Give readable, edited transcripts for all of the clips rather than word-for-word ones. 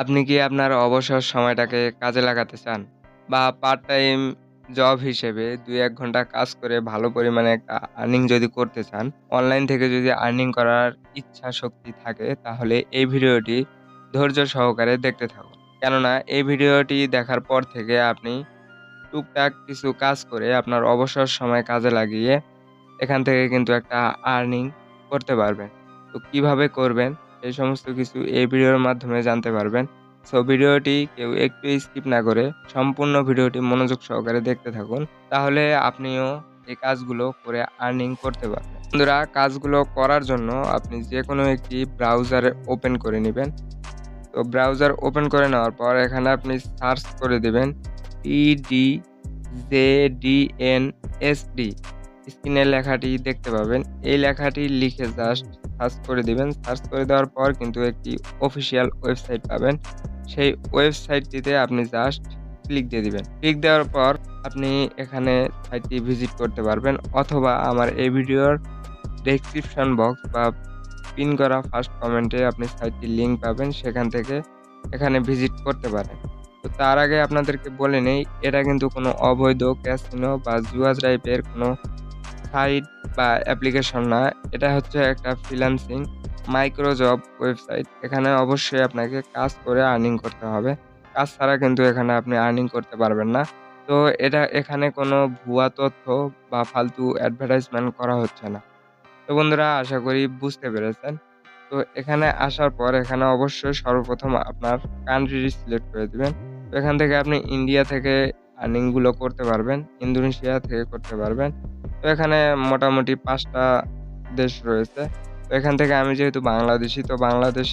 আপনি কি আপনার অবসর সময়টাকে কাজে লাগাতে চান? বা পার্ট টাইম জব হিসেবে ২-১ ঘন্টা কাজ করে ভালো পরিমাণে একটা আর্নিং যদি করতে চান, অনলাইন থেকে যদি আর্নিং করার ইচ্ছা শক্তি থাকে তাহলে এই ভিডিওটি ধৈর্য সহকারে দেখতে থাকুন। কেননা এই ভিডিওটি দেখার পর থেকে আপনি টুকটাক কিছু কাজ করে আপনার অবসর সময় কাজে লাগিয়ে এখান থেকে কিন্তু একটা আর্নিং করতে পারবেন। তো কিভাবে করবেন এই সমস্ত কিছু এই ভিডিওর মাধ্যমে জানতে পারবেন। সো ভিডিওটি কেউ একটু স্কিপ না করে সম্পূর্ণ ভিডিওটি মনোযোগ সহকারে দেখতে থাকুন। তাহলে আপনিও এই কাজগুলো করে আর্নিং করতে পারবেন। বন্ধুরা, কাজগুলো করার জন্য আপনি যেকোনো একটি ব্রাউজার ওপেন করে নিবেন। তো ব্রাউজার ওপেন করে নেওয়ার পর এখানে আপনি সার্চ করে দিবেন EDZDNSD। স্ক্রিনে লেখাটি দেখতে পাবেন। এই লেখাটি লিখে জাস্ট সার্চ করে দিবেন। সার্চ করে দেওয়ার পর কিন্তু একটি অফিসিয়াল ওয়েবসাইট পাবেন। সেই ওয়েবসাইটটিতে আপনি জাস্ট ক্লিক দিয়ে দিবেন। ক্লিক দেওয়ার পর আপনি এখানে সাইটটি ভিজিট করতে পারবেন, অথবা আমার এই ভিডিওর ডেসক্রিপশন বক্স বা পিন করা ফার্স্ট কমেন্টে আপনি সাইটটির লিঙ্ক পাবেন। সেখান থেকে এখানে ভিজিট করতে পারেন। তো তার আগে আপনাদেরকে বলে নেই, এটা কিন্তু কোনো অবৈধ ক্যাসিনো বা জুয়া টাইপের কোনো সাইট বা অ্যাপ্লিকেশন না। এটা হচ্ছে একটা ফ্রিল্যান্সিং মাইক্রো জব ওয়েবসাইট। এখানে অবশ্যই আপনাকে কাজ করে আর্নিং করতে হবে। কাজ ছাড়া কিন্তু এখানে আপনি আর্নিং করতে পারবেন না। তো এখানে কোনো ভুয়া তথ্য বা ফালতু অ্যাডভার্টাইজমেন্ট করা হচ্ছে না। তো বন্ধুরা, আশা করি বুঝতে পেরেছেন। তো এখানে আসার পর এখানে অবশ্যই সর্বপ্রথম আপনার কান্ট্রি সিলেক্ট করে দিবেন। তো এখান থেকে আপনি ইন্ডিয়া থেকে আর্নিং গুলো করতে পারবেন, ইন্দোনেশিয়া থেকে করতে পারবেন। তো এখানে মোটামুটি ৫ টা দেশ রয়েছে। তো এখান থেকে আমি যেহেতু বাংলাদেশী, তো বাংলাদেশ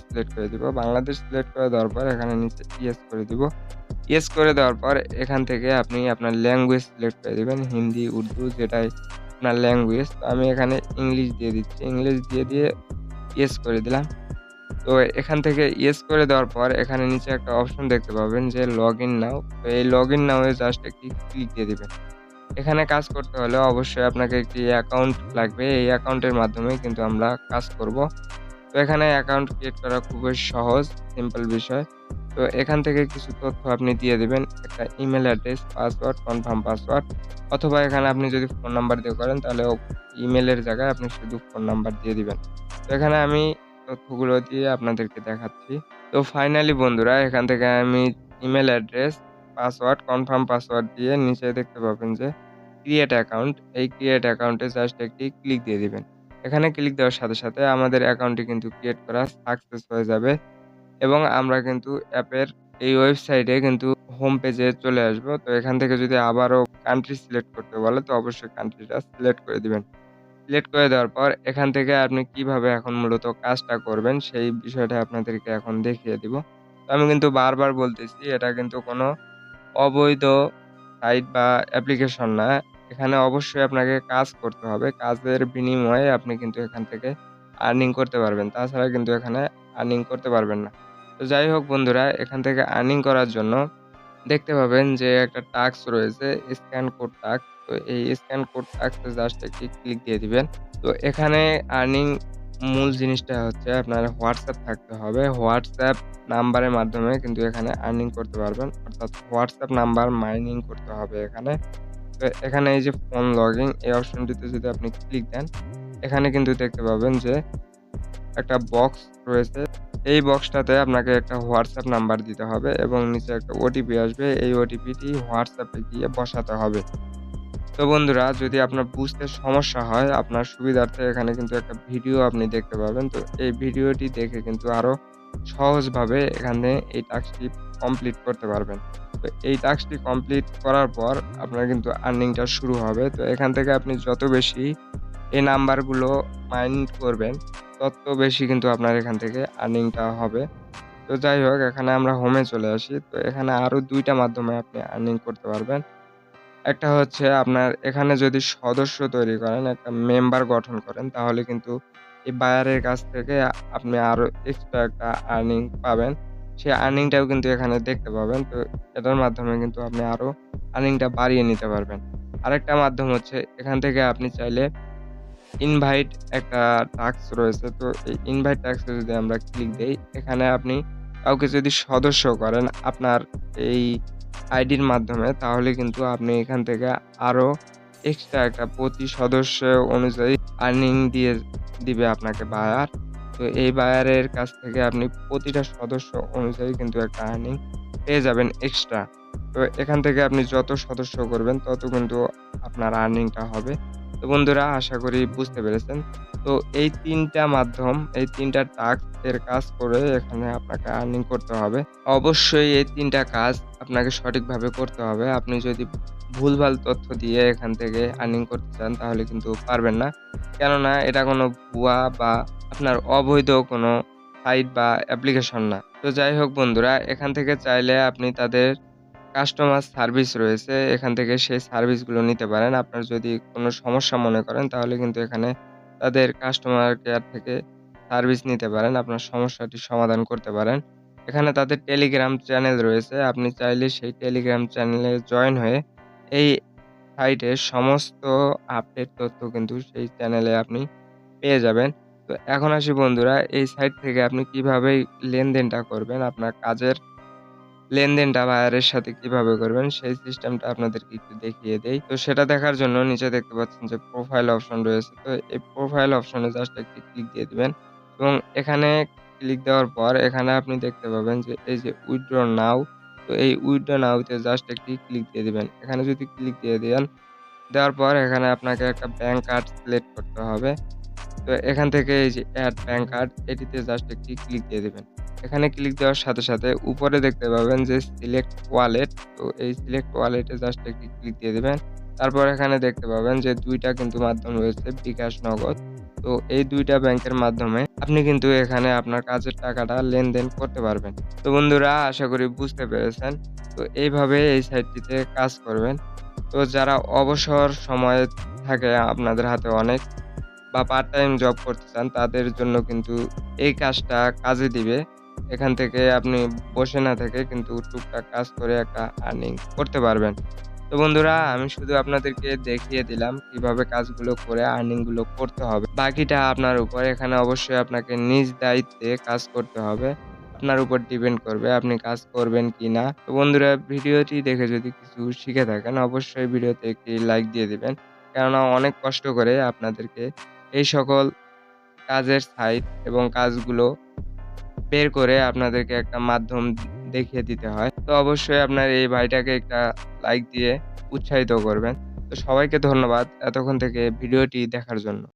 সিলেক্ট করে দিব। বাংলাদেশ সিলেক্ট করে দেওয়ার পর এখানে নিচে ইয়েস করে দিব। ইয়েস করে দেওয়ার পর এখান থেকে আপনি আপনার ল্যাঙ্গুয়েজ সিলেক্ট করে দিবেন। হিন্দি, উর্দু যেটাই আপনার ল্যাঙ্গুয়েজ। তো আমি এখানে ইংলিশ দিয়ে দিচ্ছি। ইংলিশ দিয়ে ইয়েস করে দিলাম। তো এখান থেকে ইয়েস করে দেওয়ার পর এখানে নিচে একটা অপশন দেখতে পাবেন যে লগইন নাও। তো এই লগইন নাও এ জাস্ট একটি ক্লিক দিয়ে দিবেন। এখানে কাজ করতে হলে অবশ্যই আপনাকে একটি অ্যাকাউন্ট লাগবে। এই অ্যাকাউন্টের মাধ্যমেই কিন্তু আমরা কাজ করব। তো এখানে অ্যাকাউন্ট ক্রিয়েট করা খুবই সহজ, সিম্পল বিষয়। তো এখান থেকে কিছু তথ্য আপনি দিয়ে দিবেন। একটা email address, password, confirm password, অথবা এখানে আপনি যদি ফোন নাম্বার দিয়ে করেন তাহলে ইমেইলের জায়গায় আপনি শুধু ফোন নাম্বার দিয়ে দিবেন। তো এখানে আমি তথ্যগুলো দিয়ে আপনাদেরকে দেখাচ্ছি। তো ফাইনালি বন্ধুরা, এখান থেকে আমি email address, password, confirm password দিয়ে নিচে দেখতে পাবেন যে ক্রিয়েট অ্যাকাউন্ট। এই ক্রিয়েট অ্যাকাউন্টে জাস্ট একটি ক্লিক দিয়ে দিবেন। এখানে ক্লিক দেওয়ার সাথে, সাথে আমাদের অ্যাকাউন্টটি কিন্তু ক্রিয়েট করা সাকসেস হয়ে যাবে এবং আমরা কিন্তু অ্যাপের এই ওয়েবসাইটে কিন্তু হোম পেজে চলে আসবো। তো এখান থেকে যদি আবারও কান্ট্রি সিলেক্ট করতে বলে তো অবশ্যই কান্ট্রিটা সিলেক্ট করে দিবেন। সিলেক্ট করে দেওয়ার পর এখান থেকে আপনি কিভাবে এখন মূলত কাজটা করবেন সেই বিষয়টা আপনাদেরকে এখন দেখিয়ে দিব। তো আমি কিন্তু বারবার বলতেছি, এটা কিন্তু কোনো অবৈধ সাইট বা অ্যাপ্লিকেশন না। এখানে অবশ্যই আপনাকে কাজ করতে হবে। কাজের বিনিময়ে আপনি কিন্তু এখান থেকে আর্নিং করতে পারবেন। তাছাড়া কিন্তু এখানে আর্নিং করতে পারবেন না। তো যাই হোক বন্ধুরা, এখান থেকে আর্নিং করার জন্য দেখতে পাবেন যে একটা টাস্ক রয়েছে, স্ক্যান কোড টাস্ক। তো এই স্ক্যান কোড টাস্কে জাস্ট একটি ক্লিক দিয়ে দিবেন। তো এখানে আর্নিং মূল জিনিসটা হচ্ছে আপনার WhatsApp থাকতে হবে। WhatsApp নাম্বারের মাধ্যমে কিন্তু এখানে আর্নিং করতে পারবেন। অর্থাৎ WhatsApp নাম্বার মাইনিং করতে হবে এখানে। তো এখানে এই যে ফোন লগইন এই অপশনটিতে যদি আপনি ক্লিক দেন, এখানে কিন্তু দেখতে পাবেন যে একটা বক্স রয়েছে। এই বক্সটাতে আপনাকে একটা WhatsApp নাম্বার দিতে হবে এবং নিচে একটা ওটিপি আসবে। এই ওটিপিটি WhatsApp এ গিয়ে বসাতে হবে। তো বন্ধুরা, যদি আপনার বুঝতে সমস্যা হয়, আপনার সুবিধার্থে এখানে কিন্তু একটা ভিডিও আপনি দেখতে পাবেন। তো এই ভিডিওটি দেখে কিন্তু আরো সহজভাবে এখানে এই টাস্কটি কমপ্লিট করতে পারবেন। তো এই টাস্কটি কমপ্লিট করার পর আপনার কিন্তু আর্নিংটা শুরু হবে। তো এখান থেকে আপনি যত বেশি এই নাম্বারগুলো মাইন্ড করবেন, তত বেশি কিন্তু আপনার এখান থেকে আর্নিংটা হবে। তো যাই হোক, এখানে আমরা হোমে চলে আসি। তো এখানে আরো ২ টা মাধ্যমে আপনি আর্নিং করতে পারবেন। একটা হচ্ছে আপনার এখানে যদি সদস্য তৈরি করেন, একটা মেম্বার গঠন করেন, তাহলে কিন্তু এই বায়ারের কাছ থেকে আপনি আরো এক্সট্রা একটা আর্নিং পাবেন। সেই আর্নিংটাও কিন্তু এখানে দেখতে পাবেন। তো এটার মাধ্যমে কিন্তু আপনি আরো আর্নিংটা বাড়িয়ে নিতে পারবেন। আরেকটা মাধ্যম হচ্ছে এখান থেকে আপনি চাইলে ইনভাইট একটা টাস্ক রয়েছে। তো এই ইনভাইট টাস্কে যদি আমরা ক্লিক দেই, এখানে আপনি কাউকে যদি সদস্য করেন আপনার এই আইডির মাধ্যমে, তাহলে কিন্তু আপনি এখান থেকে আরো এক্সট্রা একটা প্রতি সদস্য অনুযায়ী আর্নিং দিবে আপনাকে বায়ার। তো এই বায়ারের কাছ থেকে আপনি প্রতিটা সদস্য অনুযায়ী কিন্তু একটা আর্নিং পেয়ে যাবেন এক্সট্রা। তো এখান থেকে আপনি যত সদস্য করবেন তত কিন্তু আপনার আর্নিংটা হবে। তো বন্ধুরা, আশা করি বুঝতে পেরেছেন। তো এই ৩ টা মাধ্যম, এই ৩ টা টাস্ক এর কাজ করে এখানে আপনাকে আর্নিং করতে হবে। অবশ্যই এই ৩ টা কাজ আপনাকে সঠিকভাবে করতে হবে। আপনি যদি ভুলভাল তথ্য দিয়ে এখান থেকে আর্নিং করতে চান তাহলে কিন্তু পারবেন না। কেননা এটা কোনো ভুয়া বা আপনার অবৈধ কোনো সাইট বা অ্যাপ্লিকেশন না। তো যাই হোক বন্ধুরা, এখান থেকে চাইলে আপনি তাদের কাস্টমার সার্ভিস রয়েছে, এখান থেকে সেই সার্ভিসগুলো নিতে পারেন। আপনার যদি কোনো সমস্যা মনে করেন তাহলে কিন্তু এখানে তাদের কাস্টমার কেয়ার থেকে সার্ভিস নিতে পারেন। আপনার সমস্যাটি সমাধান করতে পারেন। এখানে তাদের টেলিগ্রাম চ্যানেল রয়েছে। আপনি চাইলে সেই টেলিগ্রাম চ্যানেলে জয়েন হয়ে এই সাইটের সমস্ত আপডেট তথ্য কিন্তু সেই চ্যানেলে আপনি পেয়ে যাবেন। তো এখন আসি বন্ধুরা, এই সাইট থেকে আপনি কিভাবে লেনদেনটা করবেন, আপনার কাজের লেনদেনটা বায়ারের সাথে কিভাবে করবেন সেই সিস্টেমটা আপনাদেরকে একটু দেখিয়ে দেই। তো সেটা দেখার জন্য নিচে দেখতে পাচ্ছেন যে প্রোফাইল অপশন রয়েছে। তো এই প্রোফাইল অপশনে জাস্ট একটি ক্লিক দিয়ে দিবেন এবং এখানে ক্লিক দেওয়ার পর এখানে আপনি দেখতে পাবেন যে এই যে উইথড্র নাও। তো এই উইথড্র নাও তে জাস্ট একটি ক্লিক দিয়ে দিবেন। এখানে যদি ক্লিক দিয়ে দেন, দেওয়ার পর এখানে আপনাকে একটা ব্যাংক কার্ড সিলেক্ট করতে হবে। তো এখান থেকে এই যে এড ব্যাংক কার্ড, এটিতে জাস্ট একটি ক্লিক দিয়ে দিবেন। এখানে ক্লিক দেওয়ার সাথে, সাথে উপরে দেখতে পাবেন যে সিলেক্ট ওয়ালেট। তো এই সিলেক্ট ওয়ালেটে জাস্ট একটি ক্লিক দিয়ে দিবেন। তারপর এখানে দেখতে পাবেন যে ২ টা কিন্তু মাধ্যম রয়েছে, বিকাশ, নগদ। তো এই ২ টা ব্যাংকের মাধ্যমে আপনি কিন্তু এখানে আপনার কাজের টাকাটা লেনদেন করতে পারবেন। তো বন্ধুরা, আশা করি বুঝতে পেরেছেন। তো এইভাবে এই সাইটটিতে কাজ করবেন। তো যারা অবসর সময় থাকে আপনাদের হাতে অনেক বা পার্ট টাইম জব করতে চান তাদের জন্য কিন্তু এই কাজটা কাজে দিবে। এখান থেকে আপনি বসে না থেকে কিন্তু টুকটাক কাজ করে একটা আর্নিং করতে পারবেন। তো বন্ধুরা, আমি শুধু আপনাদেরকে দেখিয়ে দিলাম কিভাবে কাজগুলো করে আর্নিং গুলো করতে হবে। বাকিটা আপনার উপর। এখানে অবশ্যই আপনাকে নিজ দায়িত্বে কাজ করতে হবে। আপনার উপর ডিপেন্ড করবে আপনি কাজ করবেন কিনা। তো বন্ধুরা, ভিডিওটি দেখে যদি কিছু শিখে থাকেন অবশ্যই ভিডিওতে একটি লাইক দিয়ে দিবেন। কেননা অনেক কষ্ট করে আপনাদেরকে এই সকল কাজের সাইট এবং কাজগুলো বের করে আপনাদেরকে একটা মাধ্যম দেখিয়ে দিতে হয়। তো অবশ্যই আপনার এই ভাইটাকে একটা লাইক দিয়ে উৎসাহিত করবেন। তো সবাইকে ধন্যবাদ এতক্ষণ থেকে ভিডিওটি দেখার জন্য।